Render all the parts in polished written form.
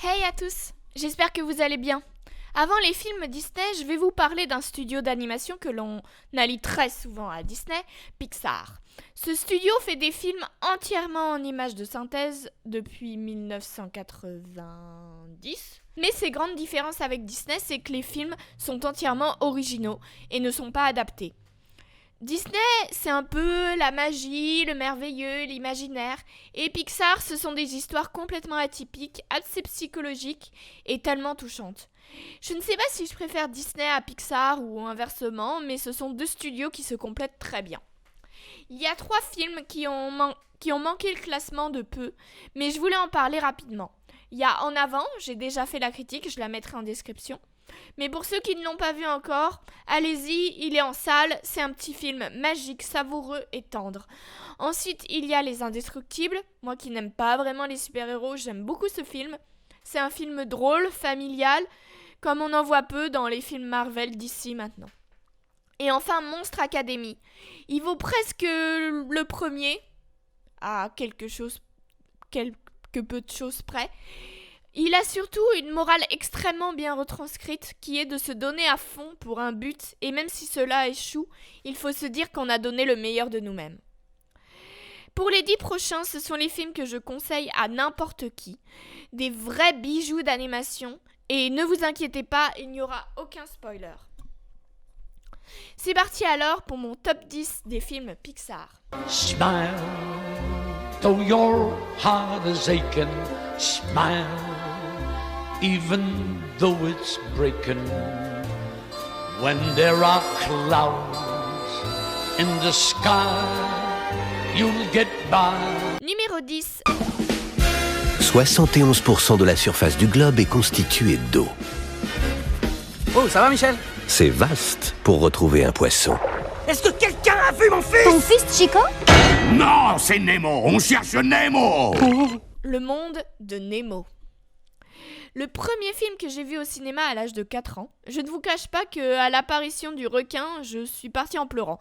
Hey à tous, j'espère que vous allez bien. Avant les films Disney, je vais vous parler d'un studio d'animation que l'on allie très souvent à Disney, Pixar. Ce studio fait des films entièrement en images de synthèse depuis 1990. Mais ses grandes différences avec Disney, c'est que les films sont entièrement originaux et ne sont pas adaptés. Disney, c'est un peu la magie, le merveilleux, l'imaginaire. Et Pixar, ce sont des histoires complètement atypiques, assez psychologiques et tellement touchantes. Je ne sais pas si je préfère Disney à Pixar ou inversement, mais ce sont deux studios qui se complètent très bien. Il y a 3 films qui ont manqué le classement de peu, mais je voulais en parler rapidement. Il y a En Avant, j'ai déjà fait la critique, je la mettrai en description. Mais pour ceux qui ne l'ont pas vu encore, allez-y, il est en salle, c'est un petit film magique, savoureux et tendre. Ensuite, il y a Les Indestructibles. Moi qui n'aime pas vraiment les super-héros, j'aime beaucoup ce film. C'est un film drôle, familial, comme on en voit peu dans les films Marvel d'ici maintenant. Et enfin, Monstre Academy. Il vaut presque le premier, à quelque peu de choses près. Il a surtout une morale extrêmement bien retranscrite qui est de se donner à fond pour un but et même si cela échoue, il faut se dire qu'on a donné le meilleur de nous-mêmes. Pour les 10 prochains, ce sont les films que je conseille à n'importe qui. Des vrais bijoux d'animation et ne vous inquiétez pas, il n'y aura aucun spoiler. C'est parti alors pour mon top 10 des films Pixar. Smile, though your heart is aching. Smile, even though it's breaking. When there are clouds in the sky, you'll get by. Numéro 10. 71% de la surface du globe est constituée d'eau. Oh, ça va Michel? C'est vaste pour retrouver un poisson. Est-ce que quelqu'un a vu mon fils? Ton fils, Chico? Non, c'est Nemo, on cherche Nemo. Le monde de Nemo. Le premier film que j'ai vu au cinéma à l'âge de 4 ans, je ne vous cache pas qu'à l'apparition du requin, je suis partie en pleurant.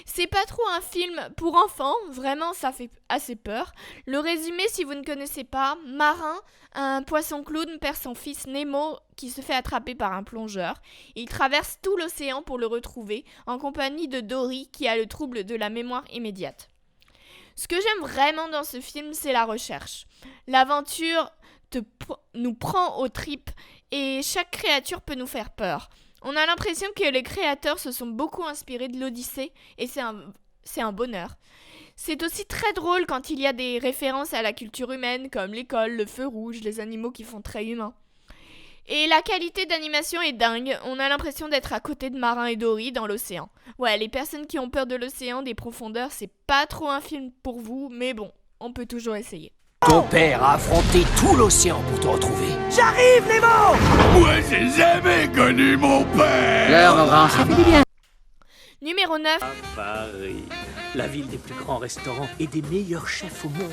C'est pas trop un film pour enfants, vraiment ça fait assez peur. Le résumé, si vous ne connaissez pas, marin, un poisson clown perd son fils Nemo qui se fait attraper par un plongeur. Il traverse tout l'océan pour le retrouver, en compagnie de Dory qui a le trouble de la mémoire immédiate. Ce que j'aime vraiment dans ce film, c'est la recherche. L'aventure nous prend aux tripes et chaque créature peut nous faire peur. On a l'impression que les créateurs se sont beaucoup inspirés de l'Odyssée et c'est un bonheur. C'est aussi très drôle quand il y a des références à la culture humaine comme l'école, le feu rouge, les animaux qui font très humain. Et la qualité d'animation est dingue, on a l'impression d'être à côté de Marin et Dory dans l'océan. Ouais, les personnes qui ont peur de l'océan, des profondeurs, c'est pas trop un film pour vous, mais bon, on peut toujours essayer. Ton père a affronté tout l'océan pour te retrouver. J'arrive, Nemo! Moi, j'ai jamais connu mon père. mon grand, ça fait du bien. Numéro 9. Paris, la ville des plus grands restaurants et des meilleurs chefs au monde.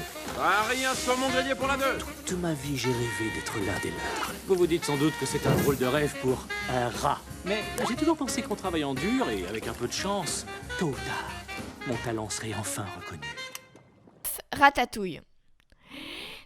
Rien sur mon grenier pour la 2. Toute ma vie, j'ai rêvé d'être l'un des leurs. Vous vous dites sans doute que c'est un drôle de rêve pour un rat. Mais j'ai toujours pensé qu'en travaillant dur et avec un peu de chance, tôt ou tard, mon talent serait enfin reconnu. Ratatouille.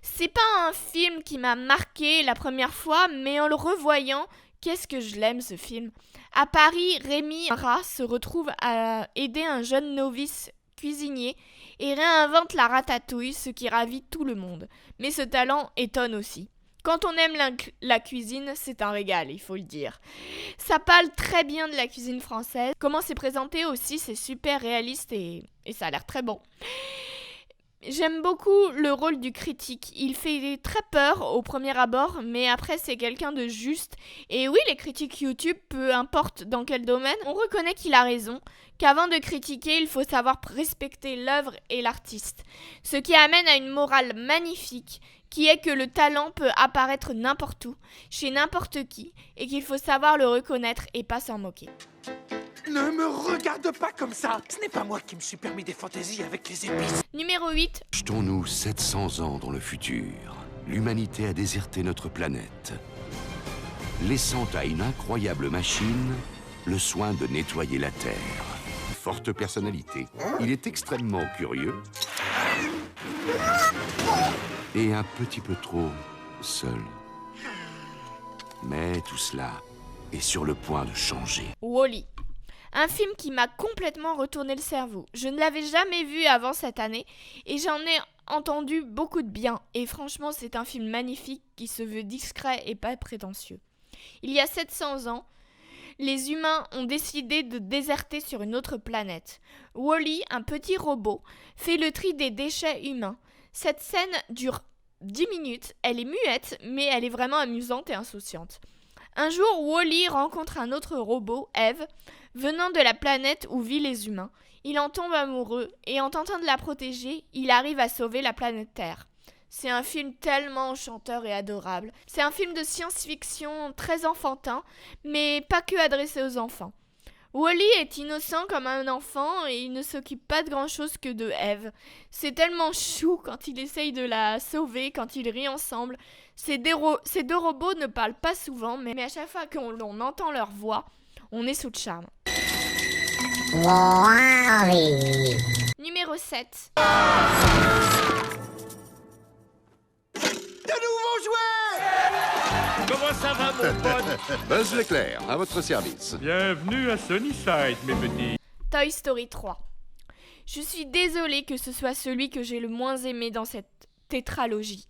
C'est pas un film qui m'a marqué la première fois, mais en le revoyant, qu'est-ce que je l'aime ce film. À Paris, Rémi, un rat, se retrouve à aider un jeune novice cuisinier et réinvente la ratatouille, ce qui ravit tout le monde. Mais ce talent étonne aussi. Quand on aime la cuisine, c'est un régal, il faut le dire. Ça parle très bien de la cuisine française. Comment c'est présenté aussi, c'est super réaliste et ça a l'air très bon. J'aime beaucoup le rôle du critique. Il fait très peur au premier abord, mais après c'est quelqu'un de juste. Et oui, les critiques YouTube, peu importe dans quel domaine, on reconnaît qu'il a raison, qu'avant de critiquer, il faut savoir respecter l'œuvre et l'artiste. Ce qui amène à une morale magnifique, qui est que le talent peut apparaître n'importe où, chez n'importe qui, et qu'il faut savoir le reconnaître et pas s'en moquer. Ne me regarde pas comme ça. Ce n'est pas moi qui me suis permis des fantaisies avec les épices. Numéro 8. Jetons-nous 700 ans dans le futur. L'humanité a déserté notre planète, laissant à une incroyable machine le soin de nettoyer la Terre. Forte personnalité. Il est extrêmement curieux et un petit peu trop seul. Mais tout cela est sur le point de changer. Wall-E. Un film qui m'a complètement retourné le cerveau. Je ne l'avais jamais vu avant cette année et j'en ai entendu beaucoup de bien. Et franchement, c'est un film magnifique qui se veut discret et pas prétentieux. Il y a 700 ans, les humains ont décidé de déserter sur une autre planète. Wall-E, un petit robot, fait le tri des déchets humains. Cette scène dure 10 minutes, elle est muette, mais elle est vraiment amusante et insouciante. Un jour, Wall-E rencontre un autre robot, Eve, venant de la planète où vivent les humains. Il en tombe amoureux et en tentant de la protéger, il arrive à sauver la planète Terre. C'est un film tellement enchanteur et adorable. C'est un film de science-fiction très enfantin, mais pas que adressé aux enfants. Wall-E est innocent comme un enfant et il ne s'occupe pas de grand-chose que de Eve. C'est tellement chou quand il essaye de la sauver, quand ils rient ensemble. Ces deux robots ne parlent pas souvent, mais à chaque fois qu'on entend leur voix, on est sous le charme. Numéro 7. Comment ça va, mon pote? Buzz l'éclair, à votre service. Bienvenue à Sunnyside, mes petits. Toy Story 3. Je suis désolée que ce soit celui que j'ai le moins aimé dans cette tétralogie.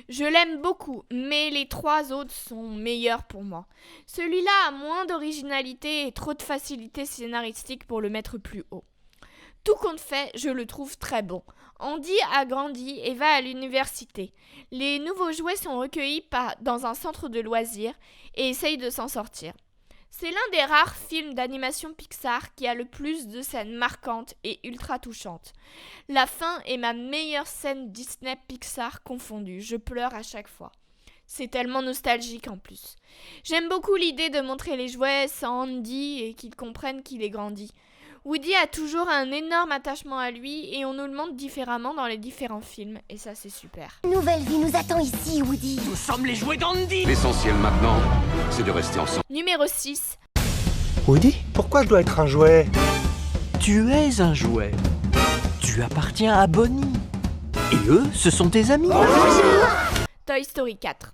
Je l'aime beaucoup, mais les 3 autres sont meilleurs pour moi. Celui-là a moins d'originalité et trop de facilité scénaristique pour le mettre plus haut. Tout compte fait, je le trouve très bon. Andy a grandi et va à l'université. Les nouveaux jouets sont recueillis dans un centre de loisirs et essayent de s'en sortir. C'est l'un des rares films d'animation Pixar qui a le plus de scènes marquantes et ultra touchantes. La fin est ma meilleure scène Disney Pixar confondue. Je pleure à chaque fois. C'est tellement nostalgique en plus. J'aime beaucoup l'idée de montrer les jouets sans Andy et qu'ils comprennent qu'il est grandi. Woody a toujours un énorme attachement à lui et on nous le montre différemment dans les différents films et ça c'est super. Une nouvelle vie nous attend ici, Woody. Nous sommes les jouets d'Andy. L'essentiel maintenant, c'est de rester ensemble. Numéro 6. Woody, pourquoi je dois être un jouet? Tu es un jouet. Tu appartiens à Bonnie. Et eux, ce sont tes amis. Toy Story 4.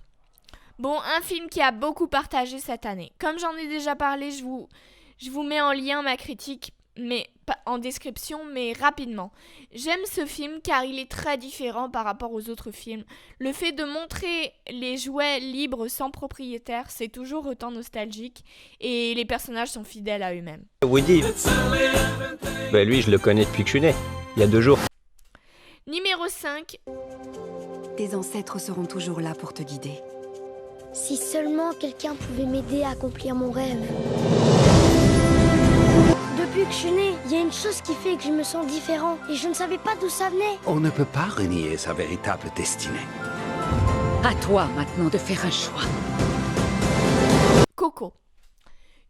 Bon, un film qui a beaucoup partagé cette année. Comme j'en ai déjà parlé, je vous mets en lien ma critique, mais pas en description, mais rapidement. J'aime ce film car il est très différent par rapport aux autres films. Le fait de montrer les jouets libres sans propriétaire, c'est toujours autant nostalgique et les personnages sont fidèles à eux-mêmes. Woody, lui je le connais depuis que je suis né, il y a 2 jours. Numéro 5. Tes ancêtres seront toujours là pour te guider. Si seulement quelqu'un pouvait m'aider à accomplir mon rêve. Depuis que je suis née, il y a une chose qui fait que je me sens différent et je ne savais pas d'où ça venait. On ne peut pas renier sa véritable destinée. À toi maintenant de faire un choix. Coco.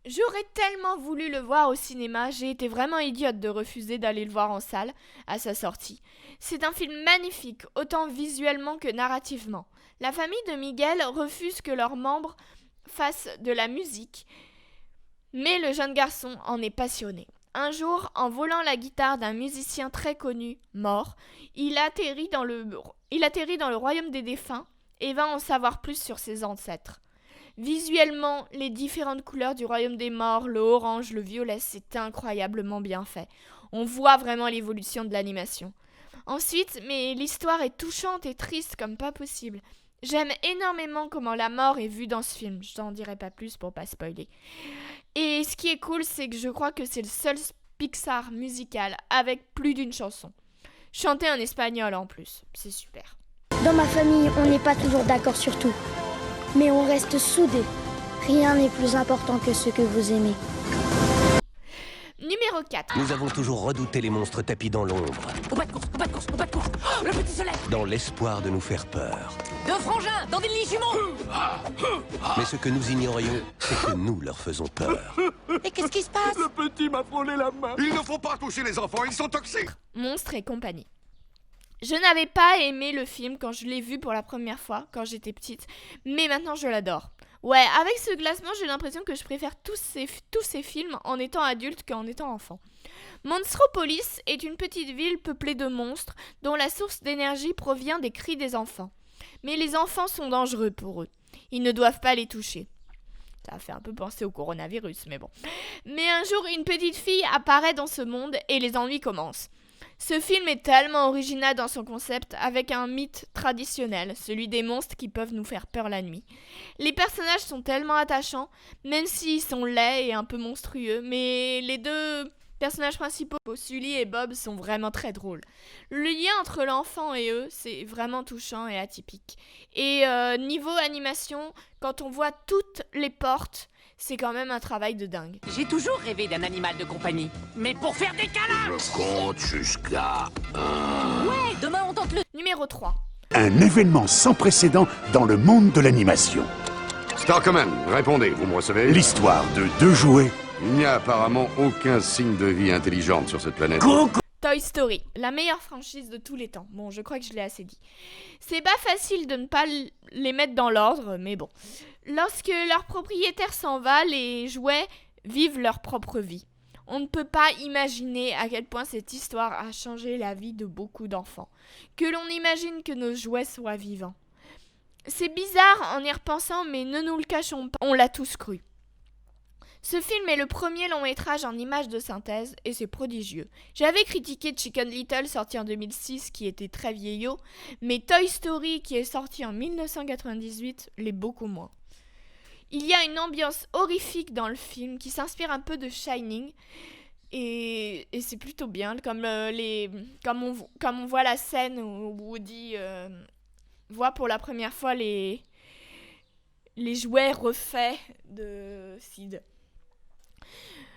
J'aurais tellement voulu le voir au cinéma, j'ai été vraiment idiote de refuser d'aller le voir en salle à sa sortie. C'est un film magnifique, autant visuellement que narrativement. La famille de Miguel refuse que leurs membres fassent de la musique, mais le jeune garçon en est passionné. Un jour, en volant la guitare d'un musicien très connu, mort, il atterrit dans le royaume des défunts et va en savoir plus sur ses ancêtres. Visuellement, les différentes couleurs du royaume des morts, le orange, le violet, c'est incroyablement bien fait. On voit vraiment l'évolution de l'animation. Ensuite, mais l'histoire est touchante et triste comme pas possible. J'aime énormément comment la mort est vue dans ce film. Je t'en dirai pas plus pour pas spoiler. Et ce qui est cool, c'est que je crois que c'est le seul Pixar musical avec plus d'une chanson. Chanté en espagnol en plus, c'est super. Dans ma famille, on n'est pas toujours d'accord sur tout. Mais on reste soudés. Rien n'est plus important que ce que vous aimez. Numéro 4. Nous avons toujours redouté les monstres tapis dans l'ombre. Au pas de course, au pas de course, au pas de course. Oh, le petit soleil. Dans l'espoir de nous faire peur. Deux frangins, dans des lits jumeaux. Mais ce que nous ignorions, c'est que nous leur faisons peur. Et qu'est-ce qui se passe? Le petit m'a frôlé la main. Il ne faut pas toucher les enfants, ils sont toxiques. Monstres et compagnie. Je n'avais pas aimé le film quand je l'ai vu pour la première fois, quand j'étais petite, mais maintenant je l'adore. Ouais, avec ce classement, j'ai l'impression que je préfère tous ces films en étant adulte qu'en étant enfant. Monstropolis est une petite ville peuplée de monstres dont la source d'énergie provient des cris des enfants. Mais les enfants sont dangereux pour eux. Ils ne doivent pas les toucher. Ça a fait un peu penser au coronavirus, mais bon. Mais un jour, une petite fille apparaît dans ce monde et les ennuis commencent. Ce film est tellement original dans son concept, avec un mythe traditionnel, celui des monstres qui peuvent nous faire peur la nuit. Les personnages sont tellement attachants, même s'ils sont laids et un peu monstrueux, mais les deux personnages principaux, Sully et Bob, sont vraiment très drôles. Le lien entre l'enfant et eux, c'est vraiment touchant et atypique. Et niveau animation, quand on voit toutes les portes, c'est quand même un travail de dingue. J'ai toujours rêvé d'un animal de compagnie, mais pour faire des câlins. Je compte jusqu'à 1. Ouais, demain on tente le... Numéro 3. Un événement sans précédent dans le monde de l'animation. Star Command, répondez, vous me recevez? L'histoire de 2 jouets. Il n'y a apparemment aucun signe de vie intelligente sur cette planète. Toy Story, la meilleure franchise de tous les temps. Bon, je crois que je l'ai assez dit. C'est pas facile de ne pas les mettre dans l'ordre, mais bon. Lorsque leur propriétaire s'en va, les jouets vivent leur propre vie. On ne peut pas imaginer à quel point cette histoire a changé la vie de beaucoup d'enfants. Que l'on imagine que nos jouets soient vivants. C'est bizarre en y repensant, mais ne nous le cachons pas, on l'a tous cru. Ce film est le premier long métrage en images de synthèse et c'est prodigieux. J'avais critiqué Chicken Little sorti en 2006 qui était très vieillot, mais Toy Story qui est sorti en 1998 l'est beaucoup moins. Il y a une ambiance horrifique dans le film qui s'inspire un peu de Shining et c'est plutôt bien comme on voit la scène où Woody voit pour la première fois les jouets refaits de Sid.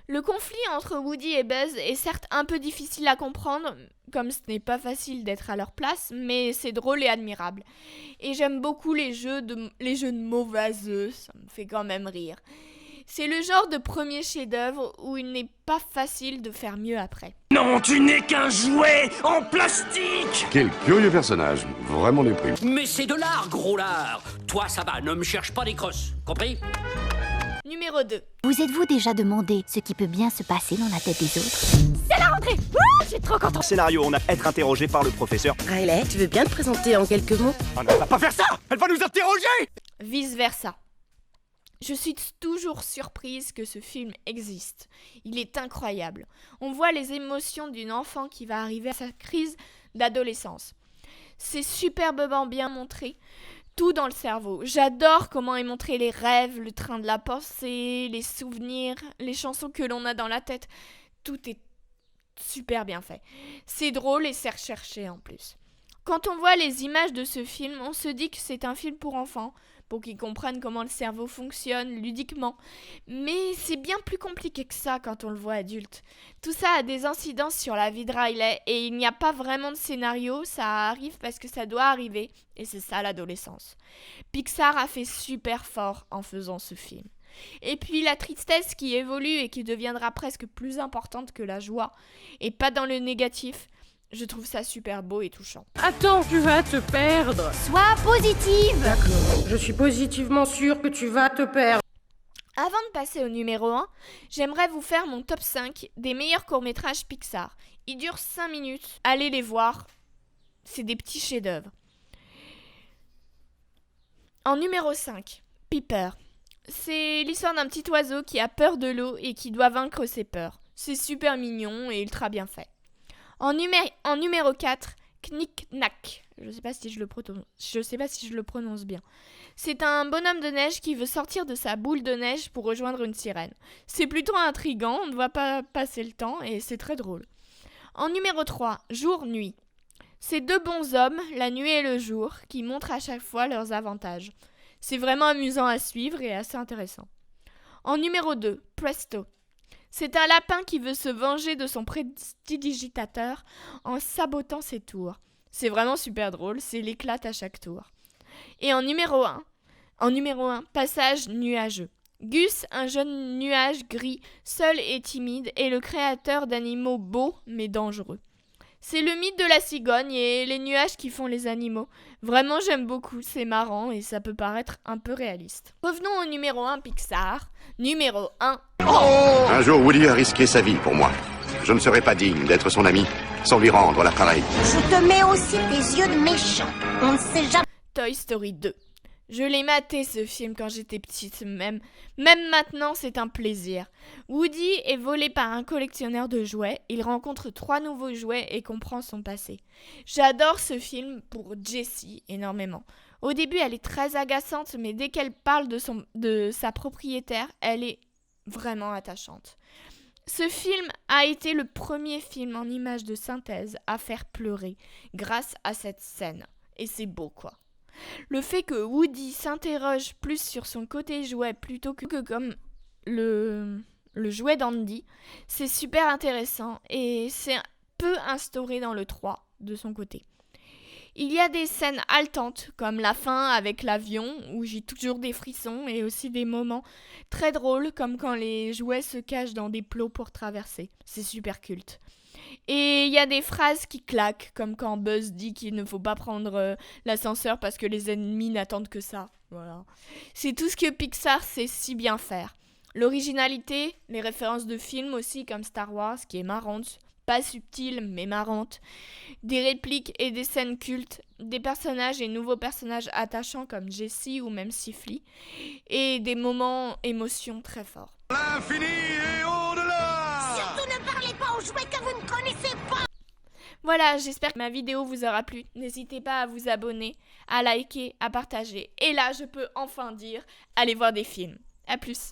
Le conflit entre Woody et Buzz est certes un peu difficile à comprendre, comme ce n'est pas facile d'être à leur place, mais c'est drôle et admirable. Et j'aime beaucoup les jeux de mots vaseux, ça me fait quand même rire. C'est le genre de premier chef-d'œuvre où il n'est pas facile de faire mieux après. Non, tu n'es qu'un jouet en plastique! Quel curieux personnage, vraiment déprimé. Mais c'est de l'art, gros lard. Toi, ça va, ne me cherche pas des crosses, compris? Numéro 2. Vous êtes-vous déjà demandé ce qui peut bien se passer dans la tête des autres? C'est la rentrée! Je suis trop content! Scénario, on a être interrogé par le professeur. Riley, tu veux bien te présenter en quelques mots? On ne va pas faire ça! Elle va nous interroger! Vice versa. Je suis toujours surprise que ce film existe. Il est incroyable. On voit les émotions d'une enfant qui va arriver à sa crise d'adolescence. C'est superbement bien montré. Tout dans le cerveau. J'adore comment est montré les rêves, le train de la pensée, les souvenirs, les chansons que l'on a dans la tête. Tout est super bien fait. C'est drôle et c'est recherché en plus. Quand on voit les images de ce film, on se dit que c'est un film pour enfants, pour qu'ils comprennent comment le cerveau fonctionne ludiquement. Mais c'est bien plus compliqué que ça quand on le voit adulte. Tout ça a des incidences sur la vie de Riley et il n'y a pas vraiment de scénario, ça arrive parce que ça doit arriver et c'est ça l'adolescence. Pixar a fait super fort en faisant ce film. Et puis la tristesse qui évolue et qui deviendra presque plus importante que la joie, et pas dans le négatif. Je trouve ça super beau et touchant. Attends, tu vas te perdre. Sois positive. D'accord, je suis positivement sûre que tu vas te perdre. Avant de passer au numéro 1, j'aimerais vous faire mon top 5 des meilleurs courts-métrages Pixar. Ils durent 5 minutes, allez les voir, c'est des petits chefs-d'œuvre. En numéro 5, Pepper. C'est l'histoire d'un petit oiseau qui a peur de l'eau et qui doit vaincre ses peurs. C'est super mignon et ultra bien fait. En numéro 4, Knick Knack. Je sais pas si je le prononce bien. C'est un bonhomme de neige qui veut sortir de sa boule de neige pour rejoindre une sirène. C'est plutôt intriguant, on ne voit pas passer le temps et c'est très drôle. En numéro 3, Jour-Nuit. C'est deux bons hommes, la nuit et le jour, qui montrent à chaque fois leurs avantages. C'est vraiment amusant à suivre et assez intéressant. En numéro 2, Presto. C'est un lapin qui veut se venger de son prestidigitateur en sabotant ses tours. C'est vraiment super drôle, c'est l'éclate à chaque tour. Et en numéro 1, Passage nuageux. Gus, un jeune nuage gris, seul et timide, est le créateur d'animaux beaux mais dangereux. C'est le mythe de la cigogne et les nuages qui font les animaux. Vraiment, j'aime beaucoup, c'est marrant et ça peut paraître un peu réaliste. Revenons au numéro 1 Pixar. Numéro 1. Oh! Un jour, Woody a risqué sa vie pour moi. Je ne serais pas digne d'être son ami sans lui rendre l'appareil. Je te mets aussi tes yeux de méchant. On ne sait jamais. Toy Story 2. Je l'ai maté ce film quand j'étais petite, même maintenant c'est un plaisir. Woody est volé par un collectionneur de jouets, il rencontre 3 nouveaux jouets et comprend son passé. J'adore ce film pour Jessie énormément. Au début elle est très agaçante, mais dès qu'elle parle de sa propriétaire, elle est vraiment attachante. Ce film a été le premier film en images de synthèse à faire pleurer grâce à cette scène. Et c'est beau quoi. Le fait que Woody s'interroge plus sur son côté jouet plutôt que comme le jouet d'Andy, c'est super intéressant et c'est peu instauré dans le 3 de son côté. Il y a des scènes haletantes comme la fin avec l'avion où j'ai toujours des frissons et aussi des moments très drôles comme quand les jouets se cachent dans des plots pour traverser. C'est super culte. Et il y a des phrases qui claquent, comme quand Buzz dit qu'il ne faut pas prendre l'ascenseur parce que les ennemis n'attendent que ça. Voilà. C'est tout ce que Pixar sait si bien faire. L'originalité, les références de films aussi comme Star Wars, qui est marrante, pas subtile mais marrante, des répliques et des scènes cultes, des personnages et nouveaux personnages attachants comme Jessie ou même Sifli, et des moments émotions très forts. L'infini et au-delà! Surtout ne parlez pas aux jouets que vous ne connaissez pas! Voilà, j'espère que ma vidéo vous aura plu. N'hésitez pas à vous abonner, à liker, à partager. Et là, je peux enfin dire, allez voir des films. À plus!